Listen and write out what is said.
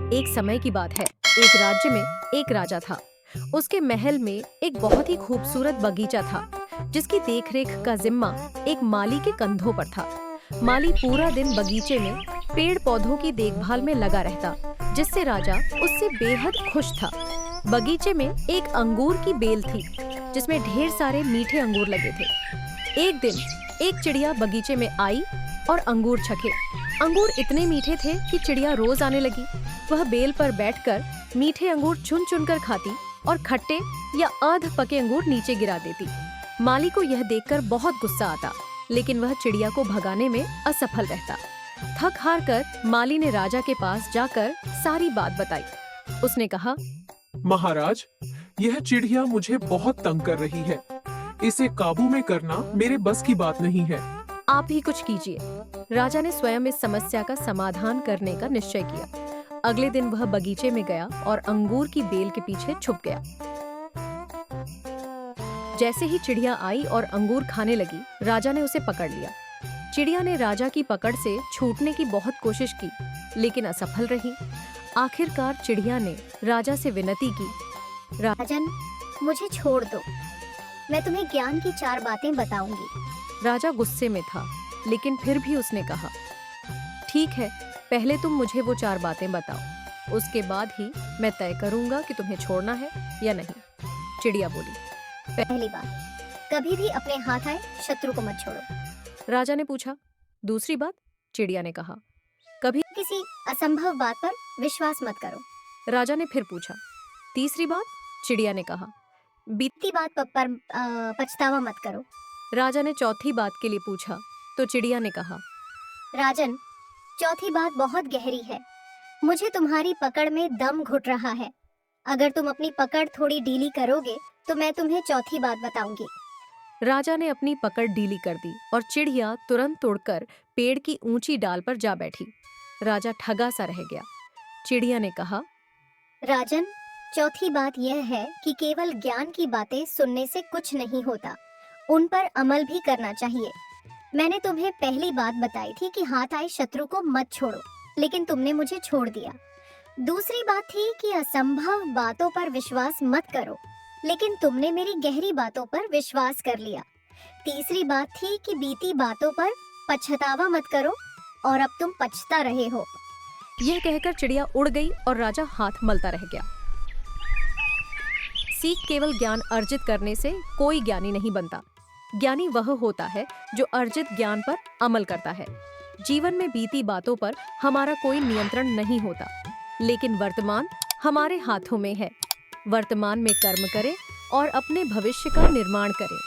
एक समय की बात है। एक राज्य में एक राजा था। उसके महल में एक बहुत ही खूबसूरत बगीचा था, जिसकी देखरेख का जिम्मा एक माली के कंधों पर था। माली पूरा दिन बगीचे में पेड़ पौधों की देखभाल में लगा रहता, जिससे राजा उससे बेहद खुश था। बगीचे में एक अंगूर की बेल थी, जिसमें ढेर सारे मीठे अंगूर लगे थे। एक दिन एक चिड़िया बगीचे में आई और अंगूर चखे। अंगूर इतने मीठे थे कि चिड़िया रोज आने लगी। वह बेल पर बैठकर मीठे अंगूर चुन चुन कर खाती और खट्टे या आध पके अंगूर नीचे गिरा देती। माली को यह देखकर बहुत गुस्सा आता, लेकिन वह चिड़िया को भगाने में असफल रहता। थक हार कर माली ने राजा के पास जाकर सारी बात बताई। उसने कहा, महाराज, यह चिड़िया मुझे बहुत तंग कर रही है। इसे काबू में करना मेरे बस की बात नहीं है। आप ही कुछ कीजिए। राजा ने स्वयं इस समस्या का समाधान करने का निश्चय किया। अगले दिन वह बगीचे में गया और अंगूर की बेल के पीछे छुप गया। जैसे ही चिड़िया आई और अंगूर खाने लगी, राजा ने उसे पकड़ लिया। चिड़िया ने राजा की पकड़ से छूटने की बहुत कोशिश की, लेकिन असफल रही। आखिरकार चिड़िया ने राजा से विनती की, राजन, मुझे छोड़ दो। मैं तुम्हें ज्ञान की 4 बातें बताऊंगी। राजा गुस्से में था, लेकिन फिर भी उसने कहा, ठीक है, पहले तुम मुझे वो 4 बातें बताओ, उसके बाद ही मैं तय करूंगा कि तुम्हें छोड़ना है या नहीं। चिड़िया बोली, पहली बात, कभी भी अपने हाथ आए शत्रु को मत छोड़ो। राजा ने पूछा, दूसरी बात? चिड़िया ने कहा, कभी किसी असंभव बात पर विश्वास मत करो। राजा ने फिर पूछा, तीसरी बात? चिड़िया ने कहा, बीती बात पर पछतावा मत करो। राजा ने चौथी बात के लिए पूछा, तो चिड़िया ने कहा, राजन, चौथी बात बहुत गहरी है। मुझे तुम्हारी पकड़ में दम घुट रहा है। अगर तुम अपनी पकड़ थोड़ी ढीली करोगे तो मैं तुम्हें चौथी बात बताऊंगी। राजा ने अपनी पकड़ ढीली कर दी और चिड़िया तुरंत उड़कर पेड़ की ऊंची डाल पर जा बैठी। राजा ठगा सा रह गया। चिड़िया ने कहा, राजन, चौथी बात यह है कि केवल ज्ञान की बातें सुनने से कुछ नहीं होता, उन पर अमल भी करना चाहिए। मैंने तुम्हें पहली बात बताई थी कि हाथ आए शत्रु को मत छोड़ो, लेकिन तुमने मुझे छोड़ दिया। दूसरी बात थी कि असंभव बातों पर विश्वास मत करो, लेकिन तुमने मेरी गहरी बातों पर विश्वास कर लिया। तीसरी बात थी कि बीती बातों पर पछतावा मत करो, और अब तुम पछता रहे हो। यह कहकर चिड़िया उड़ गई और राजा हाथ मलता रह गया। सीख केवल ज्ञान अर्जित करने से कोई ज्ञानी नहीं बनता। ज्ञानी वह होता है जो अर्जित ज्ञान पर अमल करता है। जीवन में बीती बातों पर हमारा कोई नियंत्रण नहीं होता, लेकिन वर्तमान हमारे हाथों में है। वर्तमान में कर्म करें और अपने भविष्य का निर्माण करें।